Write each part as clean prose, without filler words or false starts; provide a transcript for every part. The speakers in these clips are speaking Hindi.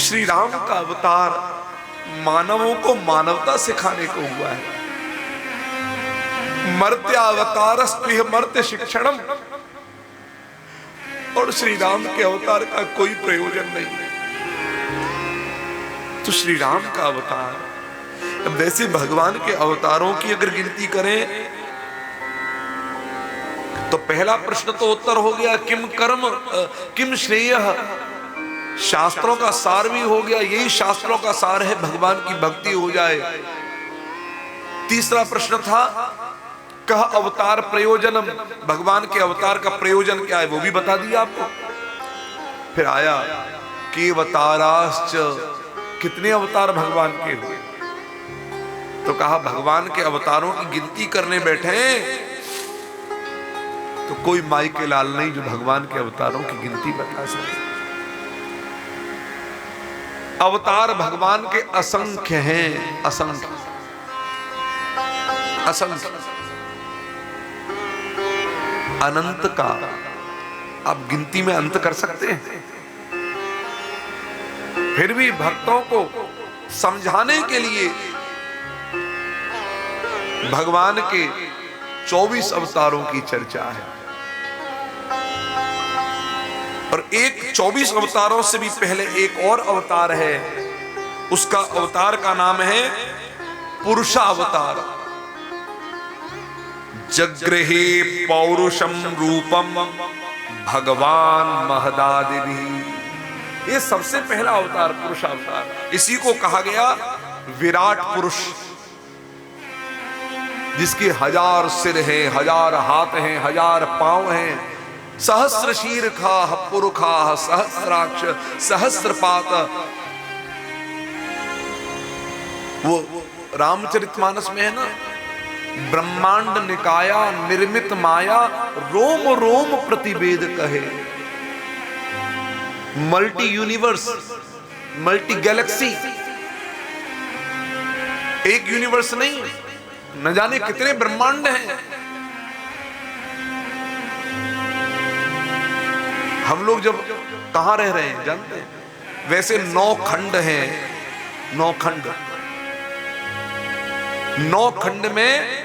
श्री राम का अवतार मानवों को मानवता सिखाने को हुआ है। मर्त्यावतारस्त्विह मर्त्य शिक्षणम, और श्री राम के अवतार का कोई प्रयोजन नहीं है। तो श्री राम का अवतार, वैसे भगवान के अवतारों की अगर गिनती करें तो पहला प्रश्न तो उत्तर हो गया किम कर्म किम श्रेयः, शास्त्रों का सार भी हो गया, यही शास्त्रों का सार है, भगवान की भक्ति हो जाए। तीसरा प्रश्न था कह अवतार प्रयोजनम, भगवान के अवतार का प्रयोजन क्या है वो भी बता दिया आपको। फिर आया कि अवताराश्च, कितने अवतार भगवान के हुए, तो कहा भगवान के अवतारों की गिनती करने बैठे तो कोई माई के लाल नहीं जो भगवान के अवतारों की गिनती बता सके। अवतार भगवान के असंख्य हैं, असंख्य असंख्य, अनंत का आप गिनती में अंत कर सकते हैं। फिर भी भक्तों को समझाने के लिए भगवान के 24 अवतारों की चर्चा है। और एक 24 अवतारों से भी पहले एक और अवतार है, उसका अवतार का नाम है पुरुषावतार। जगृहे पौरुषम रूपम भगवान महदादिभिः, ये सबसे पहला अवतार पुरुषावतार, इसी को कहा गया विराट पुरुष, जिसके 1000 सिर हैं, 1000 हाथ हैं, 1000 पांव हैं, सहस्र शीर्षाः पुरुषाः सहस्राक्ष सहस्रपात। वो रामचरितमानस में है ना, ब्रह्मांड निकाया निर्मित माया रोम रोम प्रतिवेद कहे। मल्टी यूनिवर्स, मल्टी गैलेक्सी, एक यूनिवर्स नहीं, न जाने कितने ब्रह्मांड हैं। हम लोग जब कहां रह रहे हैं जानते हैं? वैसे 9 खंड हैं, 9 खंड, 9 खंड में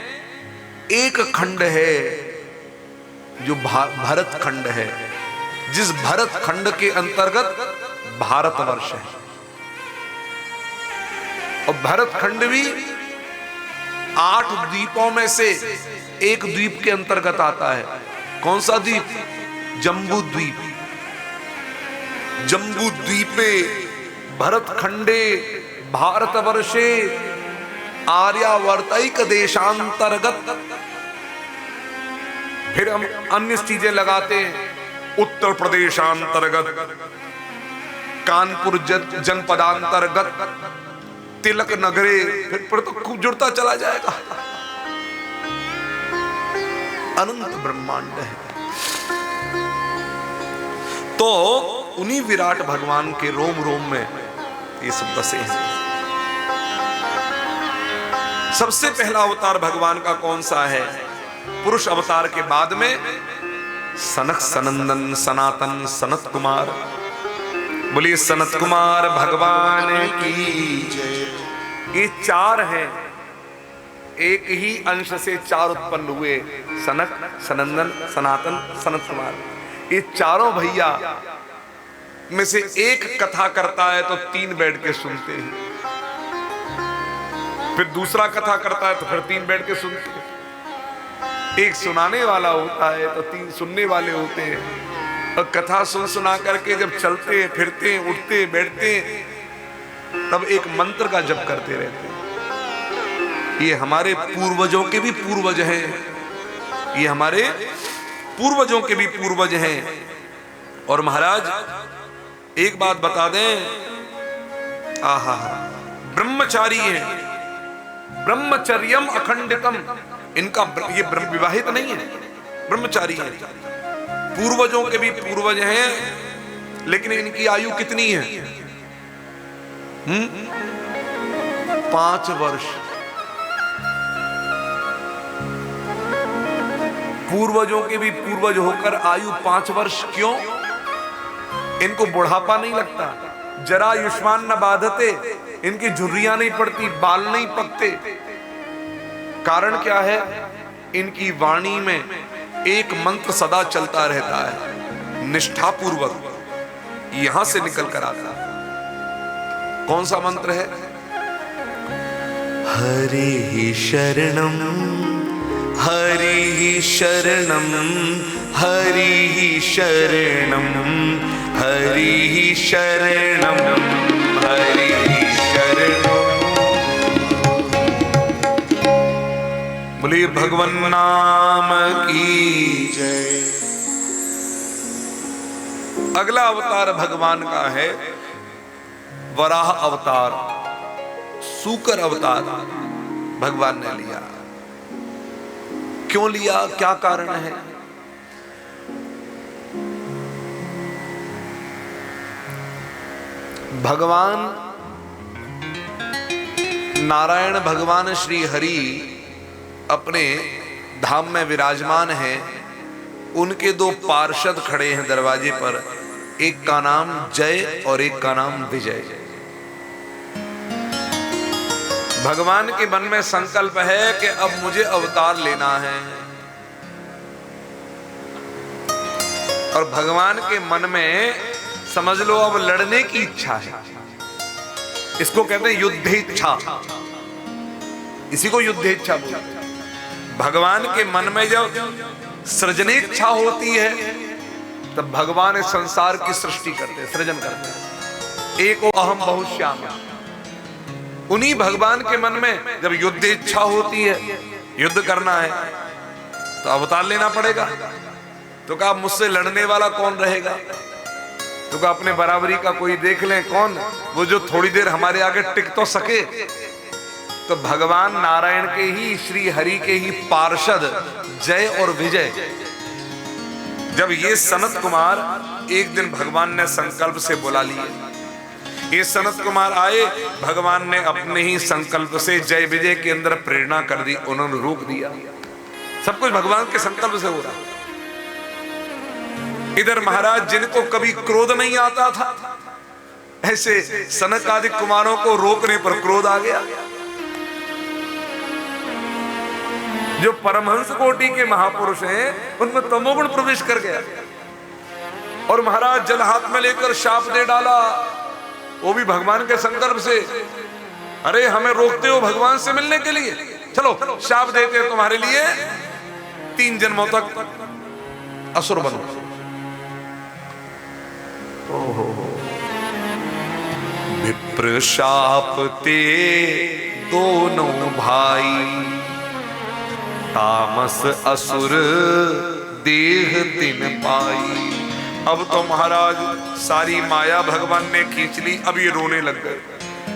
एक खंड है जो भरत खंड है, जिस भरत खंड के अंतर्गत भारतवर्ष है। और भरत खंड भी 8 द्वीपों में से एक द्वीप के अंतर्गत आता है। कौन सा द्वीप? जम्बू द्वीप। जम्बू द्वीपे भरत खंडे भारतवर्षे आर्यावर्तैक देशांतर्गत। फिर हम अन्य चीजें लगाते हैं, उत्तर प्रदेशांतर्गत, कानपुर जनपदांतर्गत, तिलक नगरे, फिर तो खूब जुड़ता चला जाएगा। अनंत ब्रह्मांड है। तो उन्हीं विराट भगवान के रोम रोम में ये सब बसे हैं। सबसे पहला अवतार भगवान का कौन सा है? पुरुष अवतार के बाद में सनक सनंदन सनातन सनत कुमार। बोलिए सनत कुमार भगवान की जय। ये 4 हैं, एक ही अंश से 4 उत्पन्न हुए, सनक सनंदन सनातन सनत कुमार। ये चारों भैया में से एक कथा करता है तो 3 बैठ के सुनते हैं, फिर दूसरा कथा करता है तो फिर 3 बैठ के सुनते हैं, एक सुनाने वाला होता है तो 3 सुनने वाले होते हैं। और कथा सुना करके जब चलते फिरते उठते बैठते तब एक मंत्र का जप करते रहते हैं। ये हमारे पूर्वजों के भी पूर्वज हैं, ये हमारे पूर्वजों के भी पूर्वज हैं। और महाराज एक बात बता दें, आहा, ब्रह्मचारी हैं, ब्रह्मचर्यम अखंडितम, इनका ये विवाहित नहीं है, ब्रह्मचारी है। पूर्वजों के भी पूर्वज हैं, लेकिन इनकी आयु कितनी है? 5 वर्ष। पूर्वजों के भी पूर्वज होकर आयु 5 वर्ष क्यों? इनको बुढ़ापा नहीं लगता, जरायुष्मान न बाधते, इनकी झुर्रियां नहीं पड़ती, बाल नहीं पकते। कारण क्या है? इनकी वाणी में एक मंत्र सदा चलता रहता है, निष्ठापूर्वक यहां से निकल कर आता है। कौन सा मंत्र है? हरि शरणम हरि शरणम हरि शरणम हरि शरणम हरि शरणम। बोलिए भगवान नाम की जय। अगला अवतार भगवान का है वराह अवतार, सूकर अवतार भगवान ने लिया। क्यों लिया, क्या कारण है? भगवान नारायण, भगवान श्री हरि अपने धाम में विराजमान हैं। उनके दो पार्षद खड़े हैं दरवाजे पर, एक का नाम जय और एक का नाम विजय। भगवान के मन में संकल्प है कि अब मुझे अवतार लेना है, और भगवान के मन में समझ लो अब लड़ने की इच्छा है। इसको कहते हैं युद्ध इच्छा, इसी को युद्ध इच्छा बोलते हैं। भगवान के मन में जब सृजनी इच्छा होती है तब भगवान इस संसार की सृष्टि करते हैं, सृजन करते हैं। एक अहम बहुश्याम, उन्हीं भगवान के मन में जब युद्ध इच्छा होती है, युद्ध करना है, तो अवतार लेना पड़ेगा। तो कहा मुझसे लड़ने वाला कौन रहेगा? तो कहा अपने बराबरी का कोई देख लें, कौन वो जो थोड़ी देर हमारे आगे टिक तो सके। तो भगवान नारायण के ही, श्री हरि के ही पार्षद जय और विजय, जब ये सनत कुमार एक दिन भगवान ने संकल्प से बुला लिए, ये सनत कुमार आए, भगवान ने अपने ही संकल्प से जय विजय के अंदर प्रेरणा कर दी, उन्होंने रोक दिया। सब कुछ भगवान के संकल्प से हो रहा। इधर महाराज जिनको कभी क्रोध नहीं आता था, ऐसे सनक आदि कुमारों को रोकने पर क्रोध आ गया। जो परमहंस कोटि के महापुरुष हैं उनमें तमोगुण प्रवेश कर गया, और महाराज जल हाथ में लेकर शाप दे डाला, वो भी भगवान के संकल्प से। अरे हमें रोकते हो भगवान से मिलने के लिए, चलो शाप देते हैं तुम्हारे लिए, 3 जन्मों तक असुर बनो। विप्र शाप ते दोनों भाई, तामस असुर देह तिन पाई। अब तो महाराज सारी माया भगवान ने खींच ली, अब ये रोने लग गए।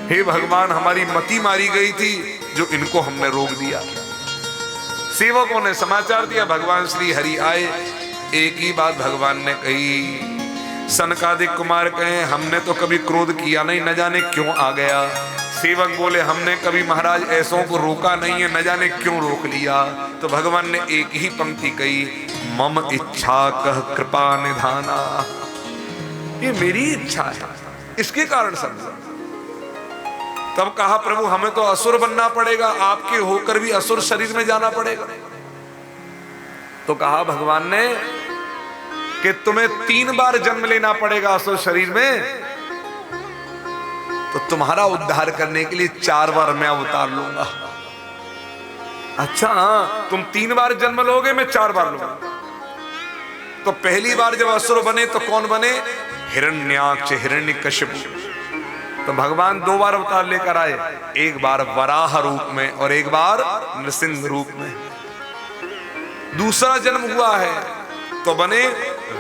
हे भगवान, हमारी मति मारी गई थी जो इनको हमने रोक दिया। सेवकों ने समाचार दिया, भगवान श्री हरि आए। एक ही बात भगवान ने कही, सनकादिक कुमार कहे हमने तो कभी क्रोध किया नहीं, न जाने क्यों आ गया। सेवक बोले हमने कभी महाराज ऐसों को रोका नहीं है, न जाने क्यों रोक लिया। तो भगवान ने एक ही पंक्ति कही, मम इच्छा कह कृपा निधाना। ये मेरी इच्छा है, इसके कारण समझो। तब कहा प्रभु हमें तो असुर बनना पड़ेगा, आपके होकर भी असुर शरीर में जाना पड़ेगा। तो कहा भगवान ने कि तुम्हें 3 बार जन्म लेना पड़ेगा असुर शरीर में, तो तुम्हारा उद्धार करने के लिए 4 बार मैं अवतार लूंगा। अच्छा हाँ, तुम 3 बार जन्म लोगे, मैं 4 बार लूंगा। तो पहली बार जब असुर बने तो कौन बने? हिरण्याक्ष, हिरण्यकशिपु। तो भगवान 2 बार अवतार लेकर आए, एक बार वराह रूप में और एक बार नृसिंह रूप में। दूसरा जन्म हुआ है तो बने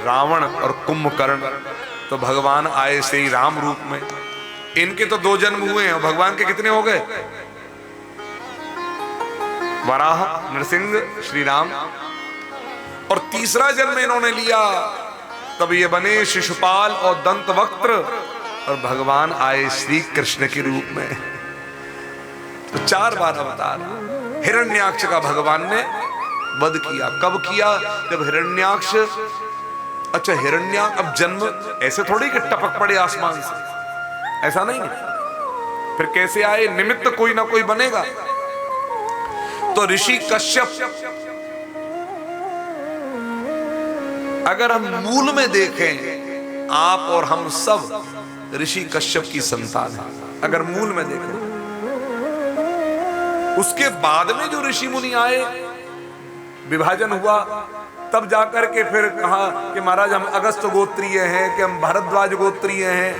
रावण और कुंभकर्ण। तो भगवान आए श्री राम रूप में। इनके तो 2 जन्म हुए हैं, भगवान के कितने हो गए? वराह, नृसिंह, श्री राम। और तीसरा जन्म इन्होंने लिया, तब ये बने शिशुपाल और दंतवक्त्र, और भगवान आए श्री कृष्ण के रूप में। तो 4 बार अवतार। हिरण्याक्ष का भगवान ने वध किया। कब किया? जब हिरण्याक्ष, अच्छा हिरण्याक्ष अब जन्म ऐसे थोड़ी कि टपक पड़े आसमान से, ऐसा नहीं है। फिर कैसे आए? निमित्त कोई ना कोई बनेगा। तो ऋषि कश्यप, अगर हम मूल में देखें, आप और हम सब ऋषि कश्यप की संतान हैं। अगर मूल में देखें, उसके बाद में जो ऋषि मुनि आए, विभाजन हुआ, तब जाकर के फिर कहा कि महाराज हम अगस्त गोत्रीय हैं, कि हम भारद्वाज गोत्रीय हैं,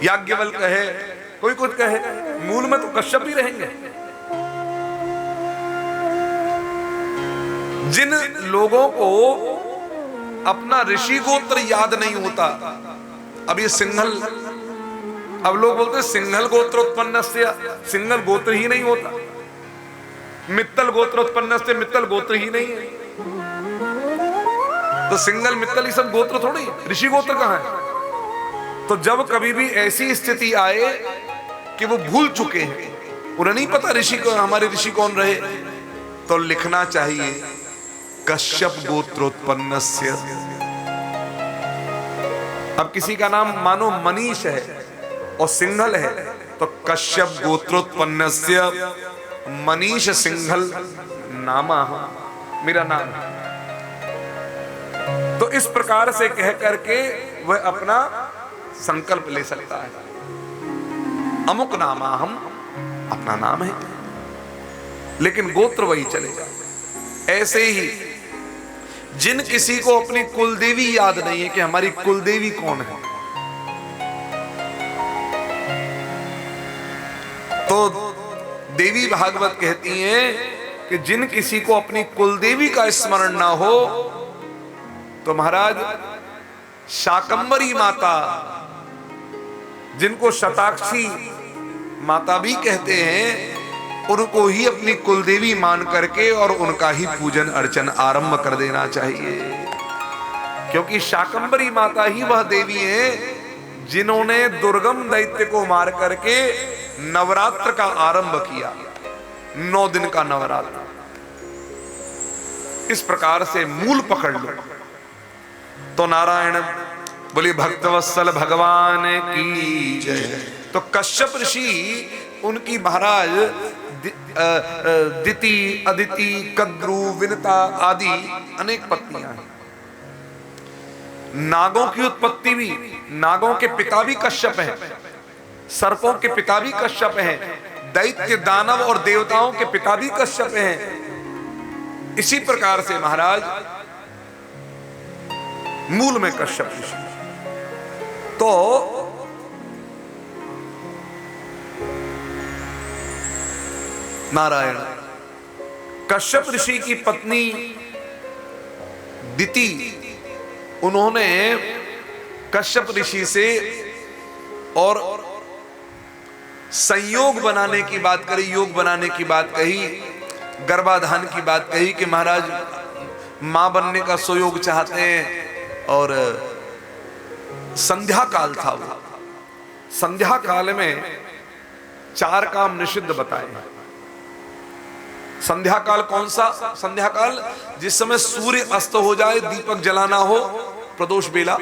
याज्ञवल्क्य कहे, कोई कुछ कहे, मूल में तो कश्यप ही रहेंगे। जिन लोगों को अपना ऋषि गोत्र याद नहीं होता, अब ये सिंघल, अब लोग बोलते हैं सिंघल गोत्रोत्पन्नस्य, सिंघल गोत्र ही नहीं होता। मित्तल गोत्रोत्पन्नस्य, मित्तल गोत्र ही नहीं है। तो सिंघल मित्तल ये सब गोत्र थोड़ी, ऋषि गोत्र कहां है? तो जब कभी भी ऐसी स्थिति आए कि वो भूल चुके हैं, उन्हें नहीं पता ऋषि को, हमारे ऋषि कौन रहे, तो लिखना चाहिए कश्यप गोत्रोत्पन्नस्य। अब किसी का नाम मानो मनीष है और सिंघल है, तो कश्यप गोत्रोत्पन्नस्य मनीष सिंघल नामा, मेरा नाम है। तो इस प्रकार से कह करके वह अपना संकल्प ले सकता है, अमुक नामा, हम अपना नाम है, लेकिन गोत्र वही चलेगा। ऐसे ही जिन किसी को अपनी कुलदेवी याद नहीं है कि हमारी कुलदेवी कौन है, तो देवी भागवत कहती हैं कि जिन किसी को अपनी कुलदेवी का स्मरण ना हो, तो महाराज शाकंभरी माता, जिनको शताक्षी माता भी कहते हैं, उनको ही अपनी कुलदेवी मान करके और उनका ही पूजन अर्चन आरंभ कर देना चाहिए। क्योंकि शाकंभरी माता ही वह देवी है जिन्होंने दुर्गम दैत्य को मार करके नवरात्र का आरंभ किया, 9 दिन का नवरात्र। इस प्रकार से मूल पकड़ लो तो नारायण बोलिए भक्तवत्सल भगवान की जय। तो कश्यप ऋषि, उनकी महाराज दिति, अदिति, कद्रु, विनता आदि अनेक पत्नियां हैं। नागों की उत्पत्ति भी, नागों के पिता भी कश्यप हैं, सर्पों के पिता भी कश्यप हैं, दैत्य दानव और देवताओं के पिता भी कश्यप हैं। इसी प्रकार से महाराज मूल में कश्यप ऋषि। तो नारायण, कश्यप ऋषि की पत्नी दिति, उन्होंने कश्यप ऋषि से और संयोग बनाने की बात करी, योग बनाने की बात कही, गर्भाधान की बात कही कि महाराज मां बनने का सुयोग चाहते हैं। और संध्या काल था वो, संध्या काल में 4 काम निषिद्ध बताए। संध्या काल कौन सा? संध्या काल जिस समय सूर्य अस्त हो जाए, दीपक जलाना हो, प्रदोष बेला,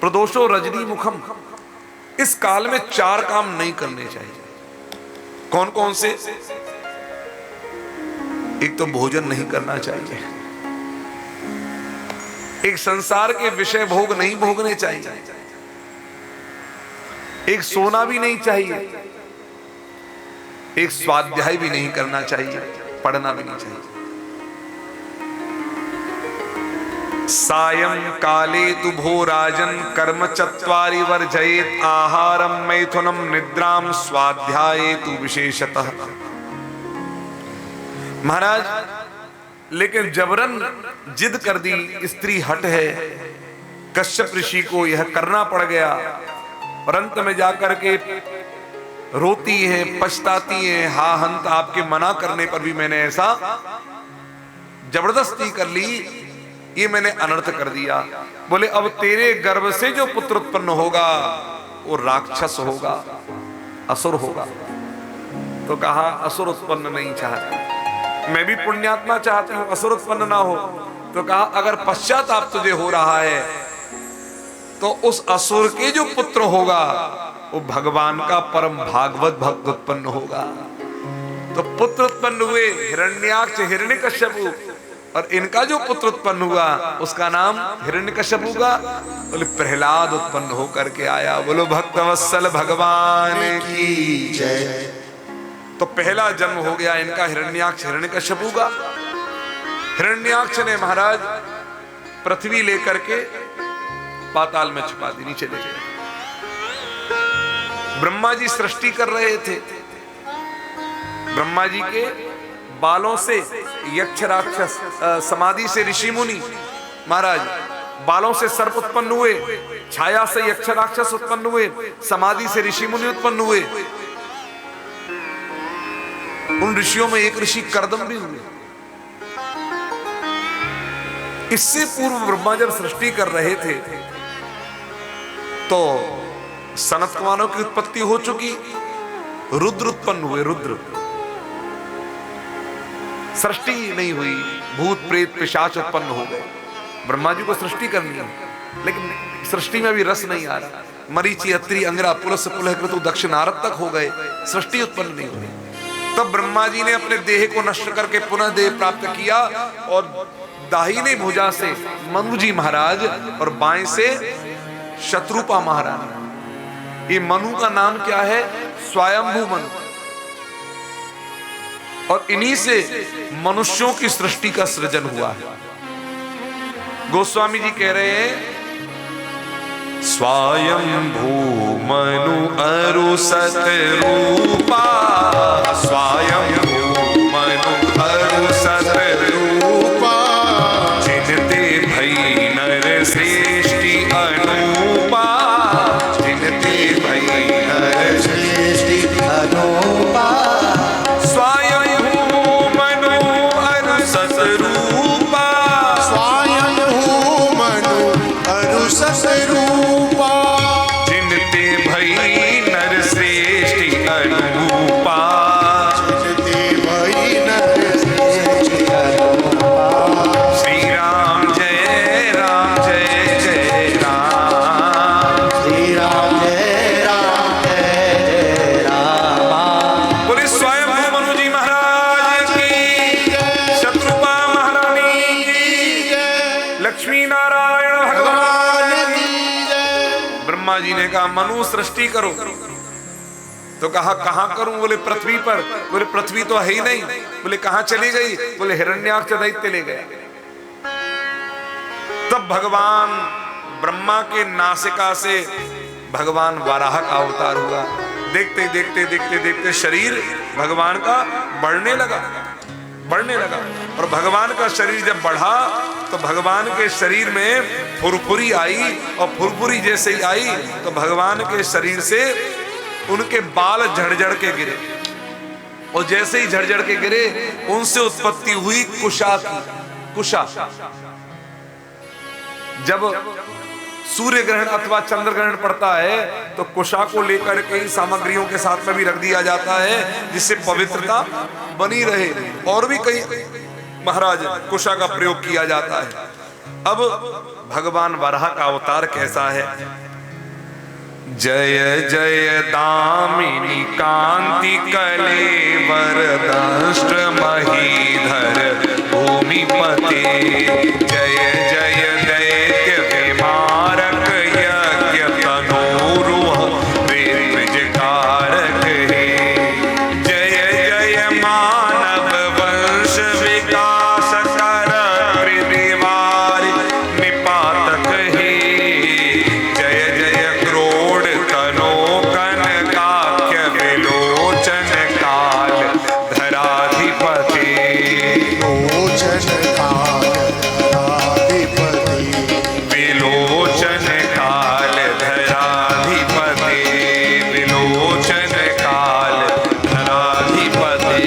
प्रदोषो रजनी मुखम। इस काल में 4 काम नहीं करने चाहिए। कौन कौन से? एक तो भोजन नहीं करना चाहिए, एक संसार के विषय भोग नहीं भोगने चाहिए, एक सोना भी नहीं चाहिए, एक स्वाध्याय भी नहीं करना चाहिए, पढ़ना भी नहीं चाहिए। सायं काले तु भो राजन कर्म चत्वारि वर्जयेत् आहारम मैथुनम निद्राम स्वाध्याये तु विशेषतः। महाराज, लेकिन जबरन जिद कर दी, स्त्री हट है, कश्यप ऋषि को यह करना पड़ गया। और अंत में जाकर के रोती है, पछताती है, हा हंत आपके मना करने पर भी मैंने ऐसा जबरदस्ती कर ली, ये मैंने अनर्थ कर दिया। बोले अब तेरे गर्भ से जो पुत्र उत्पन्न होगा वो राक्षस होगा, असुर होगा। तो कहा असुर उत्पन्न नहीं चाहती, मैं भी पुण्यात्मा चाहती हूं, असुर उत्पन्न ना हो। तो कहा अगर पश्चाताप तुझे हो रहा है तो उस असुर के जो पुत्र होगा वो भगवान का परम भागवत भक्त उत्पन्न होगा। तो पुत्र उत्पन्न हुए हिरण्याक्ष हिरण्यकश्यपु, और इनका जो पुत्र उत्पन्न हुआ उसका नाम हिरण्यकश्यपु का बोले प्रहलाद उत्पन्न होकर के आया। बोलो भक्तवत्सल भगवान की जय। तो पहला जन्म हो गया इनका हिरण्याक्ष हिरण्यकश्यपु का। हिरण्याक्ष ने महाराज पृथ्वी लेकर के पाताल में छुपा दी, नीचे ले गए। ब्रह्मा जी सृष्टि कर रहे थे, ब्रह्मा जी के बालों से यक्ष राक्षस, समाधि से ऋषि मुनि महाराज, बालों से सर्प उत्पन्न हुए, छाया से यक्ष राक्षस उत्पन्न हुए, समाधि से ऋषि मुनि उत्पन्न हुए। उन ऋषियों में एक ऋषि कर्दम भी हुए। इससे पूर्व ब्रह्मा जब सृष्टि कर रहे थे तो सनत कुमारों की उत्पत्ति हो चुकी, रुद्र उत्पन्न हुए। रुद्र सृष्टि नहीं हुई, भूत प्रेत पिशाच उत्पन्न हो गए। ब्रह्मा जी को सृष्टि करनी है लेकिन सृष्टि में भी रस नहीं आ रहा। मरीचि अत्रि अंगिरा पुलस पुलह क्रतु दक्ष नारद तक हो गए, सृष्टि उत्पन्न नहीं हुई। तब ब्रह्मा जी ने अपने देह को नष्ट करके पुनः देह प्राप्त किया और दाहिने भुजा से मनु जी महाराज और बाएं से शत्रुपा महारानी। ये मनु का नाम क्या है? स्वयंभू मनु। और इन्हीं से मनुष्यों की सृष्टि का सृजन हुआ है। गोस्वामी जी कह रहे हैं स्वयंभू मनु अरु सतरूपा, स्वयंभू मनु अरु सतरूपा, जिनते भई नर श्रेष्ठि अनुपा, जिनते भई नर श्रेष्ठि अनुपा, स्वयंभू मनु अरु सतरूपा, स्वयंभू मनु अरु सतरूपा, जिनते भई नर श्रेष्ठि अनुपा, जिनते भई नर श्रेष्ठि अनुपा। श्री राम जय राम जय जय राम, श्री राम जय राम। बोले स्वयंभू मनु जी महाराज की, शत्रुपा महारानी की, लक्ष्मी नारायण भगवान की। ब्रह्मा जी ने कहा मनु सृष्टि करो। तो कहा कहां करूं? बोले पृथ्वी पर। बोले पृथ्वी तो है ही नहीं। बोले कहां चली गई? बोले हिरण्याक्ष दैत्य ले गया। तब भगवान ब्रह्मा के नासिका से भगवान वाराह का अवतार हुआ। देखते देखते देखते देखते शरीर भगवान का बढ़ने लगा, बढ़ने लगा। और भगवान का शरीर जब बढ़ा तो भगवान के शरीर में फुरफुरी आई, और फुरफुरी जैसे ही आई तो भगवान के शरीर से उनके बाल झड़झड़ के गिरे, और जैसे ही झड़झड़ के गिरे उनसे उत्पत्ति हुई कुशा की। कुशा जब सूर्य ग्रहण अथवा चंद्र ग्रहण पड़ता है तो कुशा को लेकर के सामग्रियों के साथ में भी रख दिया जाता है जिससे पवित्रता बनी रहे। और भी कई महाराज कुशा का प्रयोग किया जाता है। अब भगवान वराह का अवतार कैसा है? जय जय दामिनी कांति कलेवर दंष्ट महीधर भूमिपते, जय जय दैत्य विमारक यज्ञ तनूरुह विजकारक हे, जय जय मानव वंश विकास कर त्रिदिवार निपातक हे, जय जय क्रोड तनो कनकाख्य विलोचन काल धराधिपति, लोचन काल धराधिपति, विलोचन काल धराधिपति, विलोचन काल धराधिपति।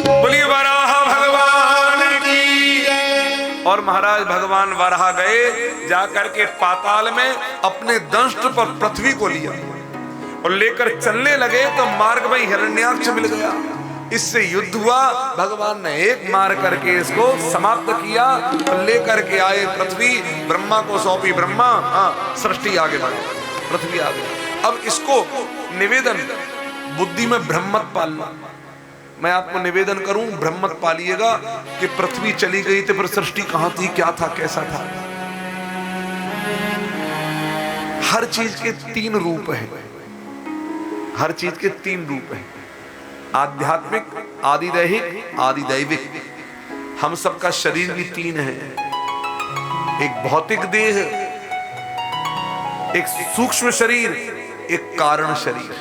बोलिए वराह भगवान की। और महाराज भगवान वराह गए, जाकर के पाताल में अपने दंष्ट पर पृथ्वी को लिया और लेकर चलने लगे तो मार्ग में हिरण्याक्ष मिल गया। इससे युद्ध हुआ, भगवान ने एक मार करके इसको समाप्त किया, लेकर के आए पृथ्वी, ब्रह्मा को सौंपी, ब्रह्मा सृष्टि आगे बढ़ी, पृथ्वी आगे। अब इसको निवेदन, बुद्धि में ब्रह्मत पालना। मैं आपको निवेदन करूं, ब्रह्मत पालिएगा कि पृथ्वी चली गई तो फिर सृष्टि कहां थी, क्या था, कैसा था। हर चीज के तीन रूप हैं, हर चीज के तीन रूप हैं, आध्यात्मिक, आदिदैहिक, आदिदैविक। हम सबका शरीर भी तीन है, एक भौतिक देह, एक सूक्ष्म शरीर, एक कारण शरीर।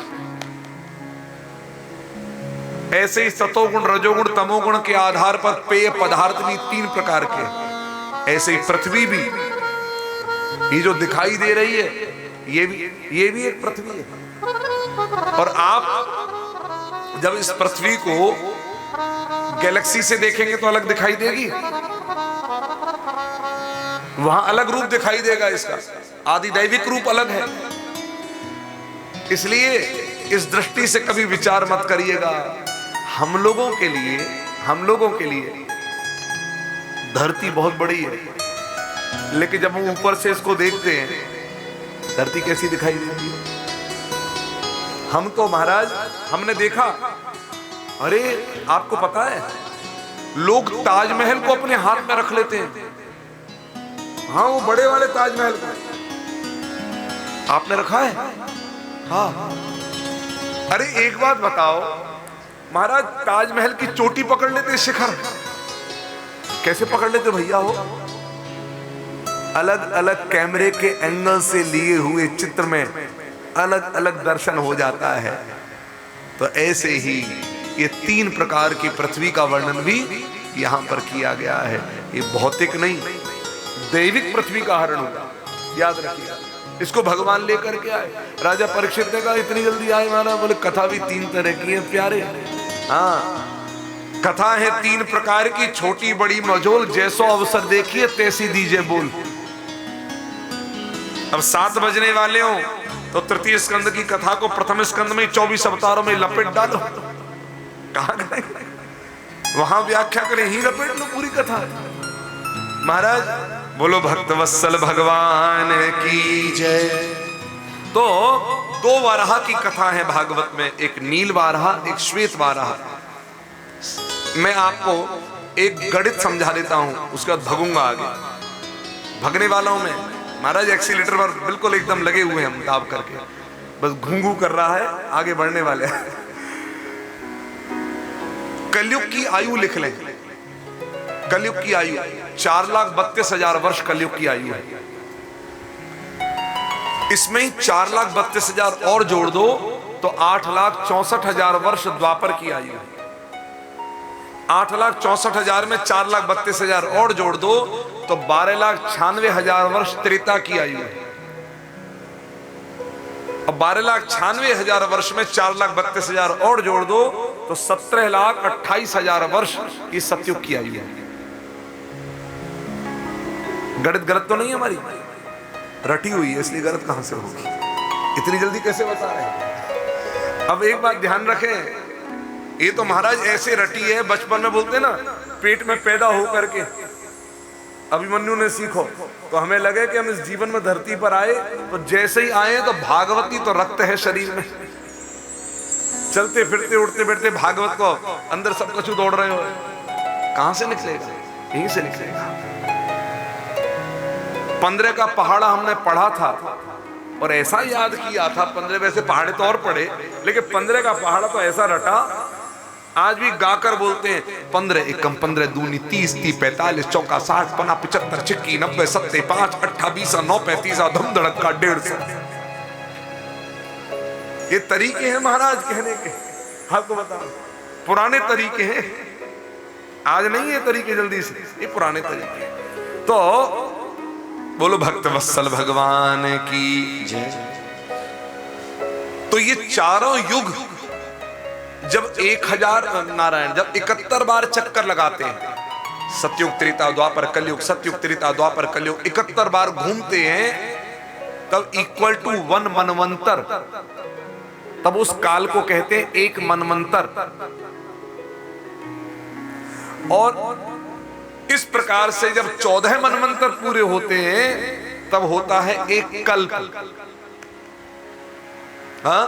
ऐसे ही सतोगुण, रजोगुण, तमोगुण के आधार पर पेय पदार्थ भी तीन प्रकार के। ऐसे ही पृथ्वी भी, ये जो दिखाई दे रही है ये भी एक पृथ्वी है। और आप जब इस पृथ्वी को गैलेक्सी से देखेंगे तो अलग दिखाई देगी, वहां अलग रूप दिखाई देगा, इसका आदिदैविक रूप अलग है। इसलिए इस दृष्टि से कभी विचार मत करिएगा। हम लोगों के लिए धरती बहुत बड़ी है, लेकिन जब हम ऊपर से इसको देखते हैं, धरती कैसी दिखाई देती है। हम तो महाराज, हमने देखा, अरे आपको पता है लोग ताजमहल को अपने हाथ में रख लेते हैं। हाँ, वो बड़े वाले ताजमहल को आपने रखा है? हाँ। अरे एक बात बताओ महाराज, ताजमहल की चोटी पकड़ लेते, शिखर कैसे पकड़ लेते भैया? हो अलग अलग कैमरे के एंगल से लिए हुए चित्र में अलग अलग दर्शन हो जाता है। तो ऐसे ही ये तीन प्रकार की पृथ्वी का वर्णन भी यहां पर किया गया है। ये भौतिक नहीं, दैविक पृथ्वी का हरण होगा, याद रखिए। इसको भगवान लेकर के आए। राजा परीक्षित ने कहा इतनी जल्दी आए महाराज? बोले कथा भी तीन तरह की है प्यारे। हाँ, कथा है तीन प्रकार की, छोटी बड़ी मझोल, जैसो अवसर देखिए तैसी दीजिए बोल। अब 7 बजने वाले हो तो तृतीय स्कंद की कथा को प्रथम स्कंद में 24 अवतारों में लपेट डालो। कहां गए? वहां व्याख्या करें, ही लपेट लो पूरी कथा। महाराज बोलो भक्त वत्सल भगवान की जय। तो 2 वाराह की कथा है भागवत में, एक नील वाराह, एक श्वेत वाराह। मैं आपको एक गणित समझा देता हूं, उसके बाद भगूंगा आगे। भगने वालों में महाराज एक्सीलेटर पर बिल्कुल एकदम लगे हुए हैं, हम दाब करके, बस घूंघू कर रहा है, आगे बढ़ने वाले हैं। कलयुग की आयु लिख लें। कलयुग की आयु 4,32,000 वर्ष कलयुग की आयु है। इसमें ही 4,32,000 और जोड़ दो तो 8,64,000 वर्ष द्वापर की आयु है। 8,64,000 में 4,32,000 और जोड़ दो तो 12,96,000 वर्ष त्रेता की आयु है। अब 12,96,000 वर्ष में 4,32,000 और जोड़ दो तो 17,28,000 वर्ष की सतयुग की आयु है। गणित गलत तो नहीं है हमारी? रटी हुई है, इसलिए गलत कहां से होगी? इतनी जल्दी कैसे बता रहे हैं? अब एक बात ध्यान रखें, ये तो महाराज ऐसे रटी है, बचपन में बोलते ना, पेट में पैदा हो करके अभिमन्यु ने सीखो, तो हमें लगे कि हम इस जीवन में धरती पर आए तो जैसे ही आए तो भागवती तो रक्त है शरीर में, चलते फिरते उठते बैठते भागवत को अंदर सब कुछ दौड़ रहे हो। कहां से निकलेगा? यहीं से निकलेगा। 15 का पहाड़ा हमने पढ़ा था और ऐसा याद किया था। 15 वैसे पहाड़े तो और पढ़े, लेकिन 15 का पहाड़ा तो ऐसा रटा, आज भी गाकर बोलते हैं 15 एकम 15 दूनी 30 30 45 चौका 60 पना 75 छिक्की 90 70 5 8 20 9 35 धम धड़का 150। ये तरीके हैं महाराज कहने के, आपको बता, पुराने तरीके हैं, आज नहीं है तरीके जल्दी से, ये पुराने तरीके। तो बोलो भक्त वत्सल भगवान की जय। तो ये चारों युग जब 1000 नारायण जब 71 बार चक्कर लगाते हैं, सतयुग त्रेता द्वापर कलयुग, सतयुग त्रेता द्वापर कलयुग, 71 बार घूमते हैं, तब इक्वल टू 1 मनवंतर, तब उस काल को कहते हैं एक मनवंतर। और इस प्रकार से जब 14 मनवंतर पूरे होते हैं तब होता है एक कल्प। हाँ,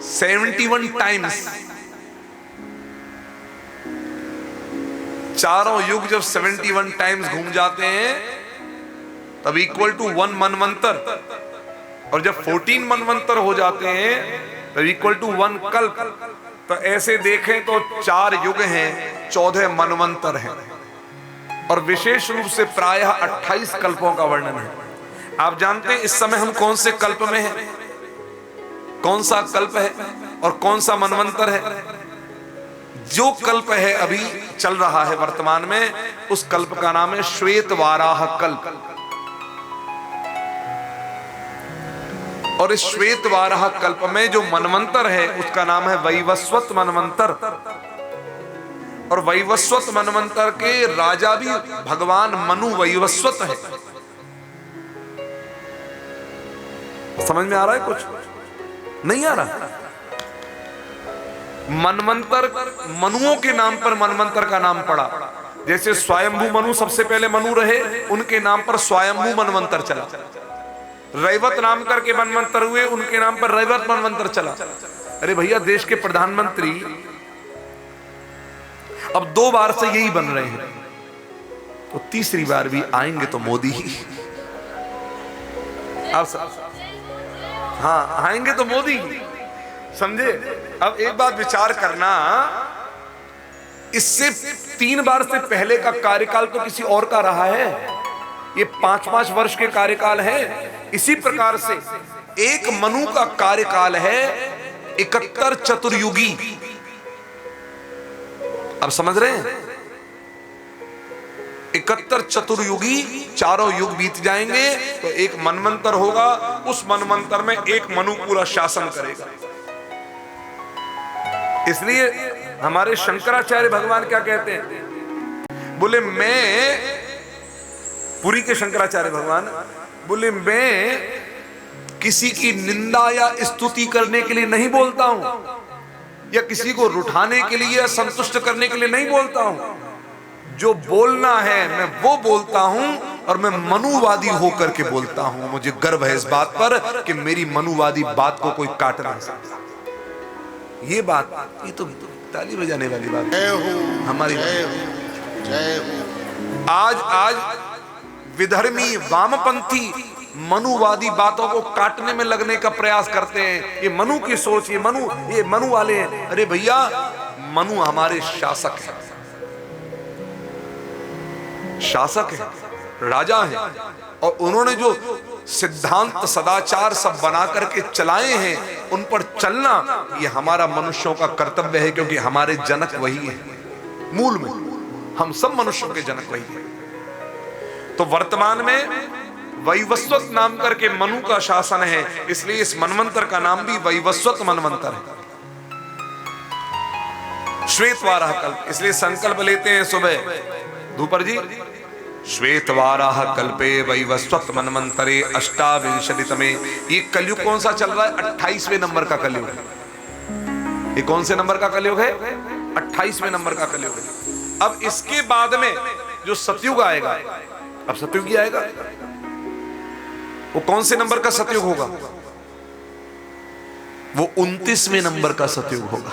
71 टाइम्स, चारों युग जब 71 टाइम्स घूम जाते हैं तब इक्वल टू 1 मनवंतर, और जब 14 मनवंतर हो जाते हैं तब इक्वल टू 1 कल्प। तो ऐसे देखें तो 4 युग हैं, 14 मनवंतर हैं, और विशेष रूप से प्रायः 28 कल्पों का वर्णन है। आप जानते हैं इस समय हम कौन से कल्प में हैं, कौन सा कल्प है और कौन सा मनवंतर है? जो कल्प है अभी चल रहा है वर्तमान में, उस कल्प का नाम है श्वेत वाराह कल्प। और इस श्वेत वाराह कल्प में जो मनवंतर है उसका नाम है वैवस्वत मनवंतर। और वैवस्वत मनवंतर के राजा भी भगवान मनु वैवस्वत है। समझ में आ रहा है? कुछ नहीं आ रहा? मनवंतर मनुओं के नाम पर मनवंतर का नाम पड़ा। जैसे स्वयंभू मनु सबसे पहले मनु रहे, उनके नाम पर स्वयंभू मनवंतर चला। रैवत नाम करके मनवंतर हुए, उनके नाम पर रैवत मनवंतर चला। अरे भैया, देश के प्रधानमंत्री अब 2 बार से यही बन रहे हैं, तो तीसरी बार भी आएंगे तो मोदी ही। हाँ, आएंगे तो मोदी, समझे? अब एक बात विचार करना, इससे 3 बार से पहले का कार्यकाल तो किसी और का रहा है, ये 5-5 वर्ष के कार्यकाल है। इसी प्रकार से एक मनु का कार्यकाल है 71 चतुर्युगी। अब समझ रहे हैं? 71 चतुर्युगी, चारों युग बीत जाएंगे तो एक मनवंतर होगा। उस मनवंतर में एक मनु पूरा शासन करेगा। इसलिए हमारे शंकराचार्य भगवान क्या कहते हैं? बोले मैं, पुरी के शंकराचार्य भगवान बोले, मैं किसी की निंदा या स्तुति करने के लिए नहीं बोलता हूं, या किसी को रुठाने के लिए या संतुष्ट करने के लिए नहीं बोलता हूं। जो बोलना है मैं वो बोलता हूं, और मैं मनुवादी होकर के बोलता हूं। मुझे गर्व है इस बात पर कि मेरी मनुवादी बात को कोई काट नहीं सकता। ये बात, ये तो ताली बजाने वाली बात हमारी। आज विधर्मी वामपंथी मनुवादी बातों को काटने में लगने का प्रयास करते हैं। ये मनु की सोच, ये मनु वाले हैं। अरे भैया, मनु हमारे शासक हैं, शासक है, राजा है, और उन्होंने जो सिद्धांत सदाचार सब बना करके चलाए हैं उन पर चलना ये हमारा मनुष्यों का कर्तव्य है, क्योंकि हमारे जनक वही है। मूल में हम सब मनुष्यों के जनक वही है। तो वर्तमान में वैवस्वत नाम करके मनु का शासन है, इसलिए इस मनवंतर का नाम भी वैवस्वत मनवंतर है, श्वेतवाराह कल्प। इसलिए संकल्प लेते हैं सुबह धूपर जी, श्वेतवाराह कल्पे वैवस्वत मनवंतरे अष्टाविंशतितमे। ये कलयुग कौन सा चल रहा है? 28वें नंबर का कलयुग है। ये कौन से नंबर का कलयुग है? 28वें नंबर का कलयुग है। अब इसके बाद में जो सतयुग आएगा, अब सतयुग ही आएगा, वो कौन से नंबर का सतयुग होगा? वो 29वें नंबर का सतयुग होगा।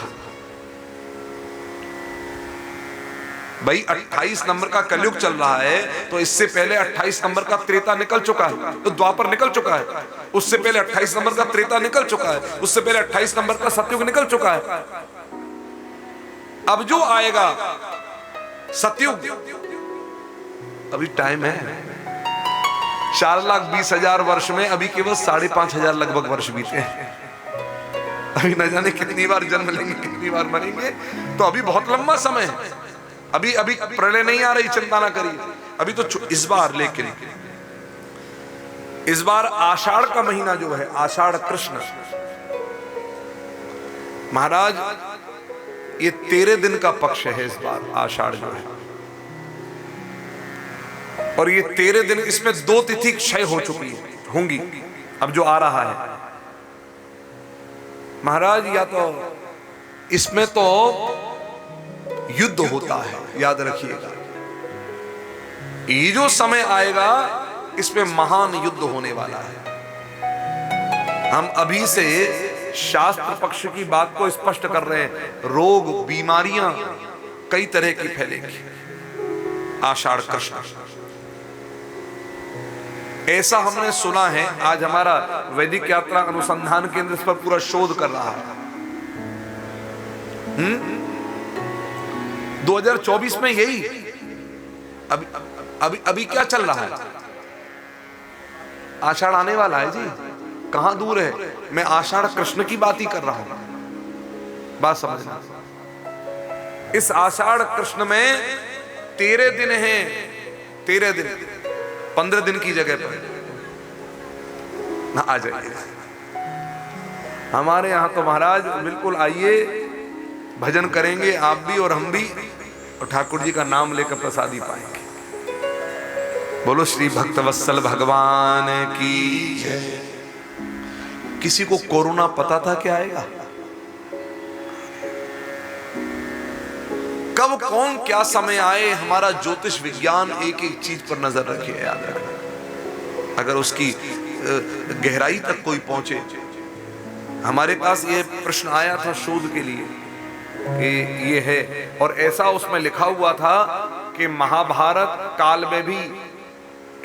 भाई 28 नंबर का कलयुग चल रहा है, तो इससे पहले 28 नंबर का त्रेता निकल चुका है, तो द्वापर निकल चुका है। उससे पहले 28 नंबर का त्रेता निकल चुका है, उससे पहले 28 नंबर का सतयुग निकल चुका है। अब जो आएगा सतयुग, अभी टाइम है। 4,20,000 वर्ष में अभी केवल 5,500 लगभग वर्ष बीते हैं। अभी न जाने कितनी बार जन्म लेंगे, कितनी बार मरेंगे, तो अभी बहुत लंबा समय है। अभी प्रलय नहीं आ रही, चिंता ना करिए। अभी तो इस बार, लेकिन इस बार आषाढ़ का महीना जो है, आषाढ़ कृष्ण महाराज, ये 13 दिन का पक्ष है इस बार आषाढ़ जो है। और ये 13 दिन, इसमें 2 तिथि क्षय हो चुकी होंगी। अब जो आ रहा है महाराज, या तो इसमें तो युद्ध होता है, याद रखिएगा। ये जो समय आएगा इसमें महान युद्ध होने वाला है। हम अभी से शास्त्र पक्ष की बात को स्पष्ट कर रहे हैं। रोग बीमारियां कई तरह की फैलेंगी आषाढ़ कृष्ण, ऐसा हमने सुना है। आज हमारा वैदिक यात्रा अनुसंधान केंद्र इस पर पूरा शोध कर रहा है। 2024 में यही अभी क्या चल रहा है? आषाढ़ आने वाला है जी, कहां दूर है। मैं आषाढ़ कृष्ण की बात ही कर रहा हूं, बात समझना। इस आषाढ़ कृष्ण में 13 दिन हैं, 13 दिन, 15 दिन की जगह पर ना आ जाइए। हमारे यहां तो महाराज बिल्कुल आइए, भजन करेंगे आप भी और हम भी, और ठाकुर जी का नाम लेकर प्रसादी पाएंगे। बोलो श्री भक्तवत्सल भगवान की जय। किसी को कोरोना पता था क्या आएगा? कब कौन क्या समय आए, हमारा ज्योतिष विज्ञान एक एक चीज पर नजर रखे, याद रखना। अगर उसकी गहराई तक कोई पहुंचे। हमारे पास ये प्रश्न आया था शोध के लिए कि ये है, और ऐसा उसमें लिखा हुआ था कि महाभारत काल में भी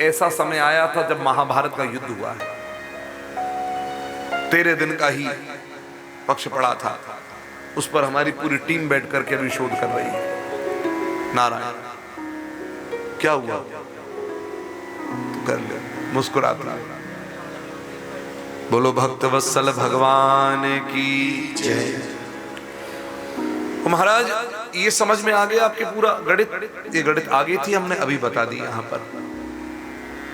ऐसा समय आया था जब महाभारत का युद्ध हुआ है। 13 दिन का ही पक्ष पड़ा था। उस पर हमारी पूरी टीम बैठ करके अभी शोध कर रही है। नारायण, क्या हुआ? कर ले, मुस्कुराता। बोलो भक्तवत्सल भगवान की जय। महाराज ये समझ में आ गया आपके पूरा गणित? ये गणित आगे थी, हमने अभी बता दी यहां पर।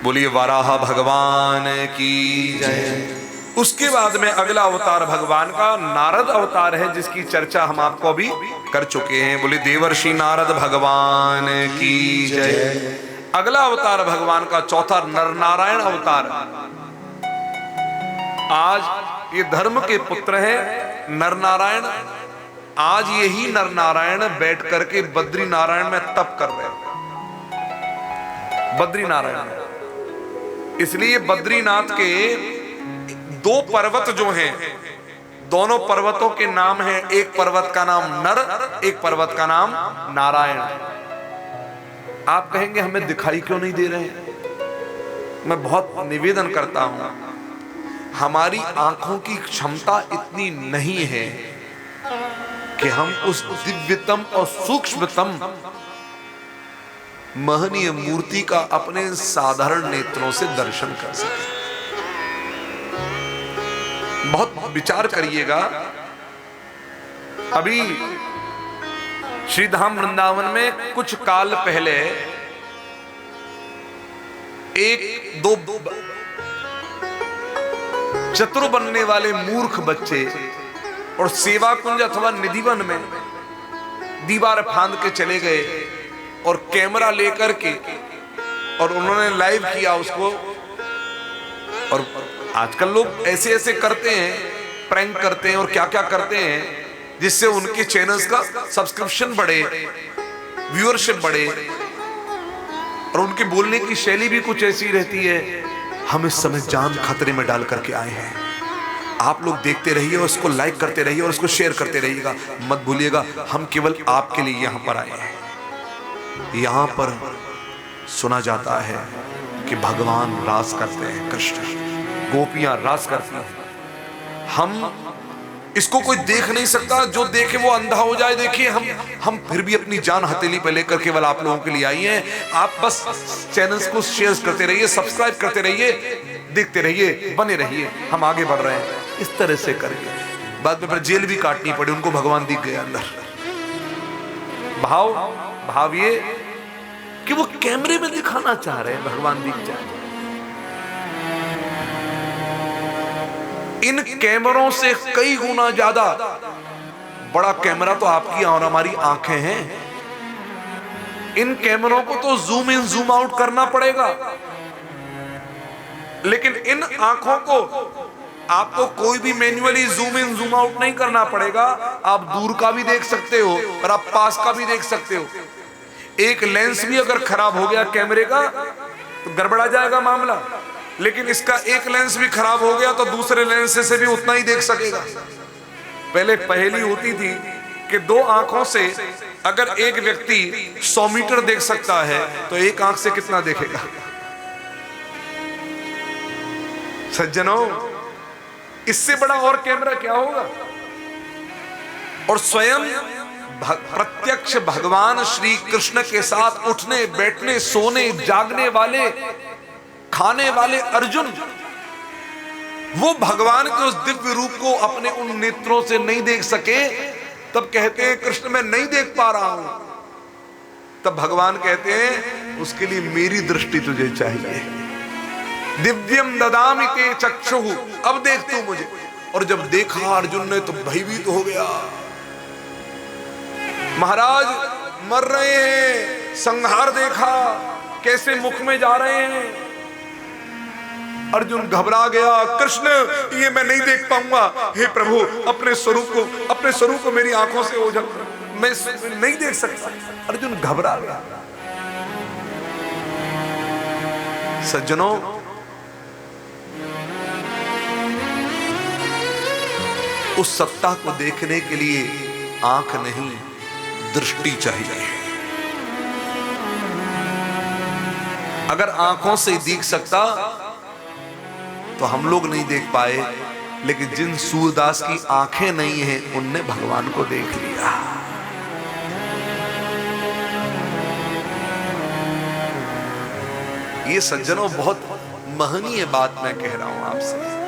बोलिए वाराह भगवान की जय। उसके बाद में अगला अवतार भगवान का नारद अवतार है, जिसकी चर्चा हम आपको अभी कर चुके हैं। बोले देवर्षि नारद भगवान की जय। अगला अवतार भगवान का चौथा नर नारायण अवतार। आज ये धर्म के पुत्र हैं नर नारायण। आज यही नर नारायण बैठ करके बद्री नारायण में तप कर रहे हैं। बद्री नारायण, इसलिए बद्रीनाथ के 2 पर्वत जो हैं, दोनों पर्वतों के नाम हैं। एक पर्वत का नाम नर, एक पर्वत का नाम नारायण। आप कहेंगे हमें दिखाई क्यों नहीं दे रहे हैं? मैं बहुत निवेदन करता हूं, हमारी आंखों की क्षमता इतनी नहीं है कि हम उस दिव्यतम और सूक्ष्मतम महनीय मूर्ति का अपने साधारण नेत्रों से दर्शन कर सकें। बहुत विचार करिएगा। अभी श्रीधाम वृंदावन में कुछ काल पहले एक दो चतुर बनने वाले मूर्ख बच्चे और सेवा कुंज अथवा निधिवन में दीवार फांद के चले गए और कैमरा लेकर के, और उन्होंने लाइव किया उसको। और आजकल लोग ऐसे ऐसे करते हैं, प्रैंक करते हैं और क्या क्या करते हैं, जिससे उनके चैनल्स का सब्सक्रिप्शन बढ़े, व्यूअरशिप बढ़े, और उनके बोलने की शैली भी कुछ ऐसी रहती है। हम इस समय जान खतरे में डाल करके आए हैं। आप लोग देखते रहिए और उसको लाइक करते रहिए और उसको शेयर करते रहिएगा। मत भूलिएगा हम केवल आपके लिए यहां पर आए हैं। यहां पर सुना जाता है कि भगवान रास करते हैं, कृष्ण, गोपियां रास करती हैं। हम इसको कोई देख नहीं सकता, जो देखे वो अंधा हो जाए। देखिए हम फिर भी अपनी जान हथेली पे लेकर केवल आप लोगों के लिए आई हैं। आप बस चैनल्स को शेयर करते रहिए, सब्सक्राइब करते रहिए, देखते रहिए, बने रहिए। हम आगे बढ़ रहे हैं, इस तरह से करिए। बाद में फिर जेल भी काटनी पड़ी, उनको भगवान दिख गए अंदर। भाव ये कि वो कैमरे में दिखाना चाह रहे हैं भगवान दिख जाए। इन कैमरों से कई गुना ज्यादा बड़ा कैमरा तो आपकी और हमारी आंखें हैं। इन कैमरों को तो जूम इन जूम आउट करना पड़ेगा, लेकिन इन आंखों को आपको कोई भी manually zoom in zoom out नहीं करना पड़ेगा, आप दूर का भी देख सकते हो और आप पास का भी देख सकते हो। एक लेंस भी अगर खराब हो गया कैमरे का तो गड़बड़ा जाएगा मामला, लेकिन इसका एक लेंस भी खराब हो गया तो दूसरे लेंस से भी उतना ही देख सकेगा। पहले पहेली होती थी कि दो आंखों से अगर एक व्यक्ति 100 मीटर देख सकता है तो एक आंख से कितना देखेगा। सज्जनों, इससे बड़ा और कैमरा क्या होगा। और स्वयं प्रत्यक्ष भगवान श्री कृष्ण के साथ उठने बैठने सोने जागने वाले खाने वाले अर्जुन, वो भगवान के उस दिव्य रूप को अपने उन नेत्रों से नहीं देख सके, तब कहते हैं कृष्ण मैं नहीं देख पा रहा हूं। तब भगवान कहते हैं उसके लिए मेरी दृष्टि तुझे चाहिए। दिव्यम ददामि ते चक्षुः, अब देख तू मुझे। और जब देखा अर्जुन ने तो भयभीत हो गया। महाराज मर रहे हैं, संहार देखा कैसे मुख में जा रहे हैं। अर्जुन घबरा गया, कृष्ण ये मैं नहीं देख पाऊंगा, हे प्रभु अपने स्वरूप को मेरी आंखों से ओझल, मैं नहीं देख सकता। अर्जुन घबरा गया। सज्जनों, उस सत्ता को देखने के लिए आंख नहीं दृष्टि चाहिए। अगर आंखों से देख सकता तो हम लोग नहीं देख पाए, लेकिन जिन सूरदास की आंखें नहीं हैं उनने भगवान को देख लिया। ये सज्जनों बहुत महनीय बात मैं कह रहा हूं आपसे।